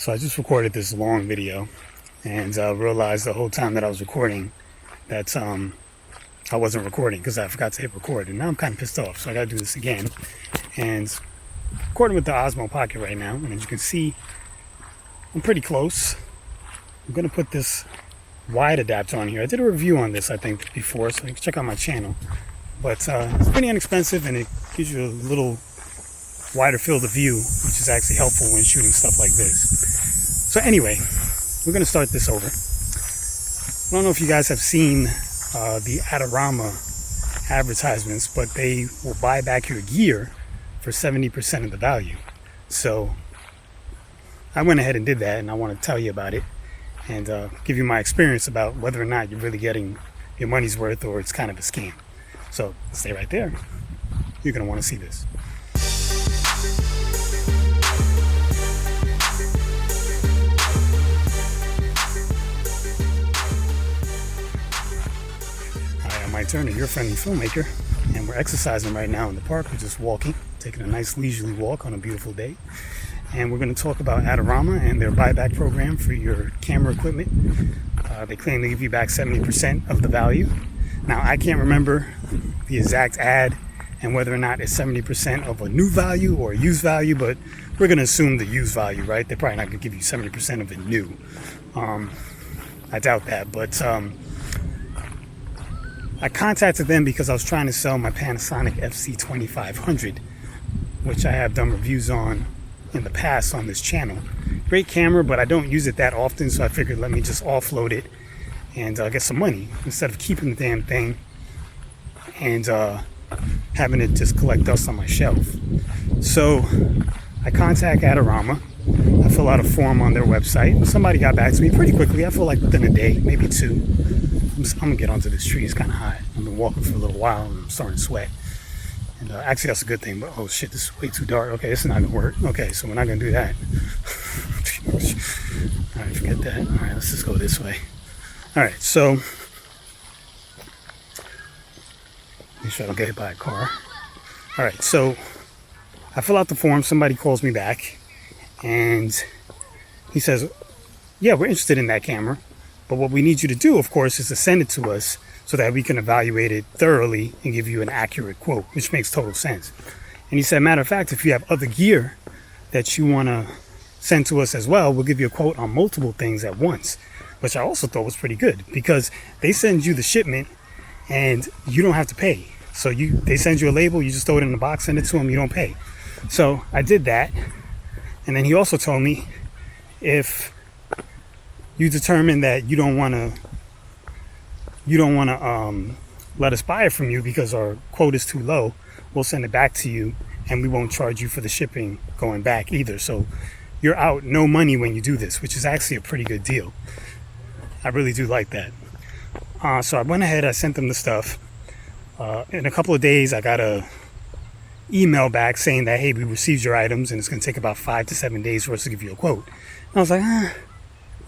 So I just recorded this long video and realized the whole time that I was recording that I wasn't recording because I forgot to hit record, and now I'm kind of pissed off, so I gotta do this again. And recording with the Osmo Pocket right now, and as you can see, I'm pretty close. I'm gonna put this wide adapter on here. I did a review on this, I think, before, so you can check out my channel. But it's pretty inexpensive, and it gives you a little wider field of view, which is actually helpful when shooting stuff like this. So anyway, we're gonna start this over. I don't know if you guys have seen the Adorama advertisements, but they will buy back your gear for 70% of the value. So I went ahead and did that, and I want to tell you about it and give you my experience about whether or not you're really getting your money's worth or it's kind of a scam. So stay right there. You're going to want to see this. Hi, I'm Mike Turner, your friendly filmmaker, and we're exercising right now in the park. We're just walking, taking a nice leisurely walk on a beautiful day. And we're going to talk about Adorama and their buyback program for your camera equipment. They claim to give you back 70% of the value. Now, I can't remember the exact ad and whether or not it's 70% of a new value or a used value, but we're going to assume the used value, right? They're probably not going to give you 70% of it new. I doubt that, but I contacted them because I was trying to sell my Panasonic FC2500, which I have done reviews on in the past on this channel. Great camera, but I don't use it that often, so I figured let me just offload it and get some money instead of keeping the damn thing and having it just collect dust on my shelf. So I contact Adorama. I fill out a form on their website. Somebody got back to me pretty quickly. I feel like within a day, maybe two. I'm gonna get onto this tree. It's kind of hot. I've been walking for a little while and I'm starting to sweat. And actually, that's a good thing. But oh shit, this is way too dark. Okay, this is not gonna work. Okay, so we're not gonna do that. All right, forget that. All right, let's just go this way. All right, so make sure I don't get hit by a car. All right, so I fill out the form. Somebody calls me back, and he says, "Yeah, we're interested in that camera, but what we need you to do, of course, is to send it to us so that we can evaluate it thoroughly and give you an accurate quote," which makes total sense. And he said, matter of fact, if you have other gear that you want to send to us as well, we'll give you a quote on multiple things at once, which I also thought was pretty good because they send you the shipment and you don't have to pay. So they send you a label, you just throw it in the box, send it to them, you don't pay. So I did that. And then he also told me if you determine that you don't want to let us buy it from you because our quote is too low, we'll send it back to you and we won't charge you for the shipping going back either. So you're out no money when you do this, which is actually a pretty good deal. I really do like that. So I went ahead, I sent them the stuff. In a couple of days, I got a email back saying that, hey, we received your items and it's going to take about 5 to 7 days for us to give you a quote. And I was like,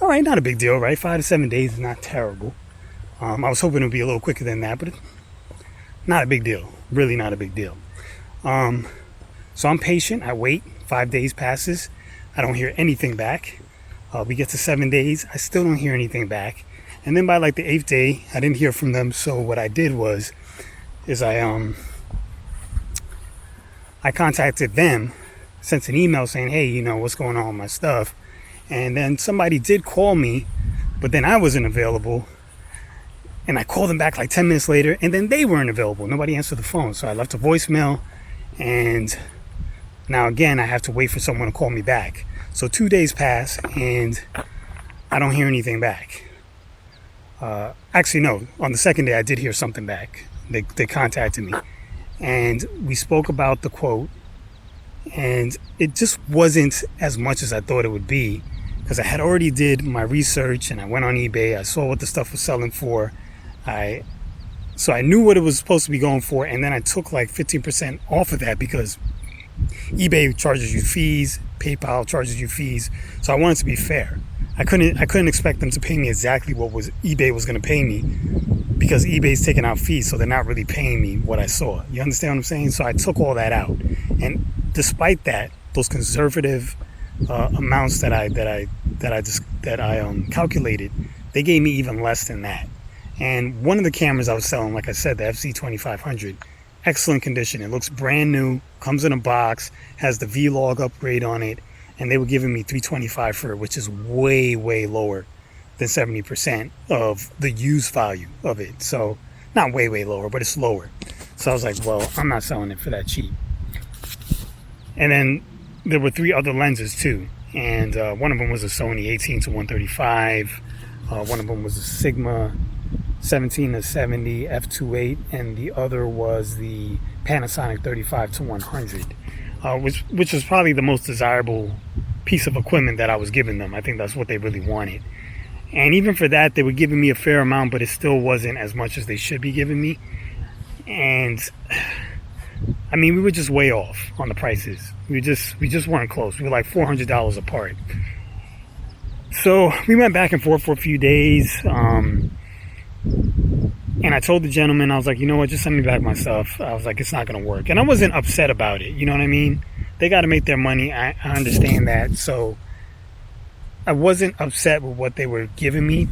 all right, not a big deal, right? 5 to 7 days is not terrible. I was hoping it would be a little quicker than that, but not a big deal. Really not a big deal. So I'm patient. I wait. 5 days passes. I don't hear anything back. We get to 7 days. I still don't hear anything back. And then by like the 8th day, I didn't hear from them. So what I did is I contacted them, sent an email saying, hey, you know, what's going on with my stuff? And then somebody did call me, but then I wasn't available. And I called them back like 10 minutes later, and then they weren't available. Nobody answered the phone. So I left a voicemail, and now again, I have to wait for someone to call me back. So 2 days pass, and I don't hear anything back. Actually, no. On the second day, I did hear something back. They contacted me, and we spoke about the quote, and it just wasn't as much as I thought it would be, because I had already did my research, and I went on eBay. I saw what the stuff was selling for. So I knew what it was supposed to be going for, and then I took like 15% off of that because eBay charges you fees, PayPal charges you fees. So I wanted to be fair. I couldn't expect them to pay me exactly what eBay was going to pay me, because eBay's taking out fees, so they're not really paying me what I saw. You understand what I'm saying? So I took all that out, and despite that, those conservative amounts that I calculated, they gave me even less than that. And one of the cameras I was selling, like I said, the FZ2500, excellent condition. It looks brand new, comes in a box, has the V-Log upgrade on it, and they were giving me $325 for it, which is way, way lower than 70% of the used value of it. So not way, way lower, but it's lower. So I was like, well, I'm not selling it for that cheap. And then there were 3 other lenses too. And one of them was a Sony 18-135. One of them was a Sigma 17-70 f2.8, and the other was the Panasonic 35-100, which was probably the most desirable piece of equipment that I was giving them. I think that's what they really wanted. And even for that, they were giving me a fair amount, but it still wasn't as much as they should be giving me. And I mean, we were just way off on the prices. We just weren't close. We were like $400 apart. So we went back and forth for a few days. And I told the gentleman, I was like, you know what, just send me back my stuff. I was like, it's not going to work. And I wasn't upset about it. You know what I mean? They got to make their money. I understand that. So I wasn't upset with what they were giving me.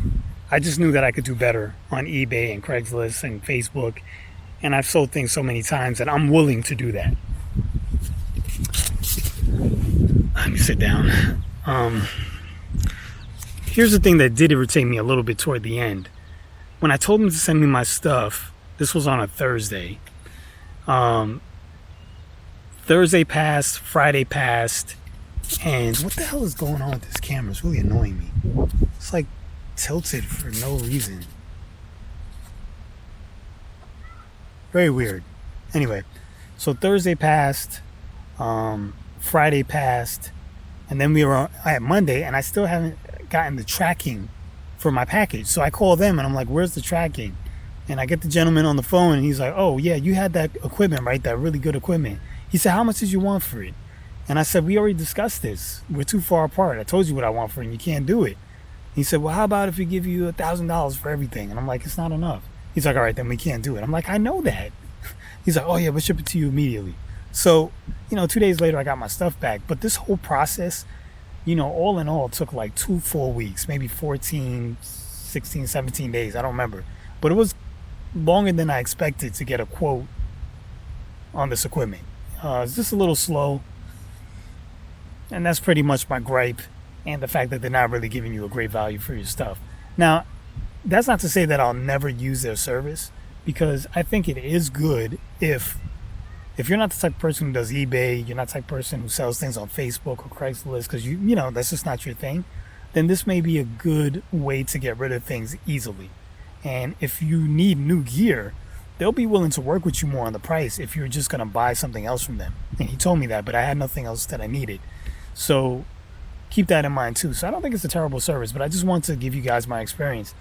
I just knew that I could do better on eBay and Craigslist and Facebook. And I've sold things so many times that I'm willing to do that. Let me sit down. Here's the thing that did irritate me a little bit toward the end. When I told them to send me my stuff, this was on a Thursday. Thursday passed, Friday passed, and what the hell is going on with this camera? It's really annoying me. It's like tilted for no reason. Very weird. Anyway, so Thursday passed, Friday passed, and then we were at Monday, and I still haven't gotten the tracking for my package. So I call them and I'm like, where's the tracking? And I get the gentleman on the phone and he's like, oh yeah, you had that equipment, right? That really good equipment. He said, how much did you want for it? And I said, we already discussed this. We're too far apart. I told you what I want for it and you can't do it. He said, well, how about if we give you $1,000 for everything? And I'm like, it's not enough. He's like, all right, then we can't do it. I'm like, I know that. He's like, oh yeah, we'll ship it to you immediately. So, 2 days later, I got my stuff back. But this whole process, all in all, took like 2 full weeks, maybe 14, 16, 17 days. I don't remember. But it was longer than I expected to get a quote on this equipment. It's just a little slow. And that's pretty much my gripe. And the fact that they're not really giving you a great value for your stuff. Now, that's not to say that I'll never use their service, because I think it is good if you're not the type of person who does eBay, you're not the type of person who sells things on Facebook or Craigslist, because that's just not your thing, then this may be a good way to get rid of things easily. And if you need new gear, they'll be willing to work with you more on the price if you're just going to buy something else from them. And he told me that, but I had nothing else that I needed. So keep that in mind too. So I don't think it's a terrible service, but I just want to give you guys my experience.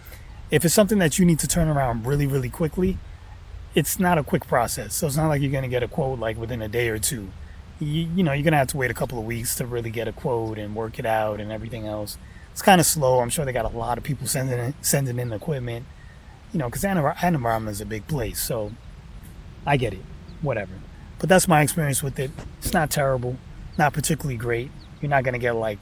If it's something that you need to turn around really, really quickly, it's not a quick process. So it's not like you're going to get a quote like within a day or two. You're going to have to wait a couple of weeks to really get a quote and work it out and everything else. It's kind of slow. I'm sure they got a lot of people sending in equipment, because Anne Arundel is a big place. So I get it, whatever. But that's my experience with it. It's not terrible, not particularly great. You're not going to get like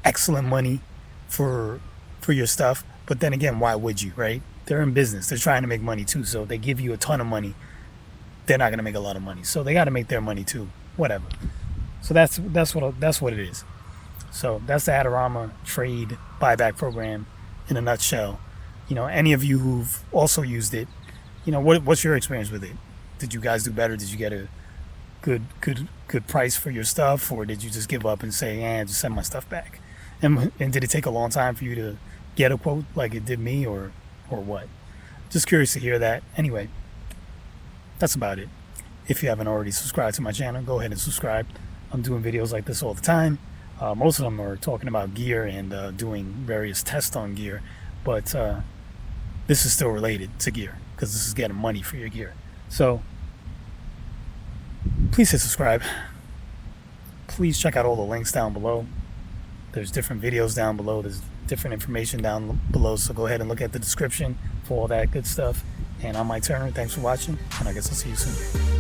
excellent money for your stuff. But then again, why would you, right? They're in business. They're trying to make money too. So if they give you a ton of money, they're not going to make a lot of money. So they got to make their money too. Whatever. So that's what it is. So that's the Adorama trade buyback program in a nutshell. Any of you who've also used it, what's your experience with it? Did you guys do better? Did you get a good price for your stuff, or did you just give up and say, just send my stuff back? And did it take a long time for you to get a quote like it did me, or what? Just curious to hear that. Anyway, that's about it. If you haven't already subscribed to my channel, go ahead and subscribe. I'm doing videos like this all the time. Most of them are talking about gear and doing various tests on gear, but this is still related to gear because this is getting money for your gear. So please hit subscribe. Please check out all the links down below. There's different videos down below. There's different information down below. So go ahead and look at the description for all that good stuff. And I'm Mike Turner. Thanks for watching. And I guess I'll see you soon.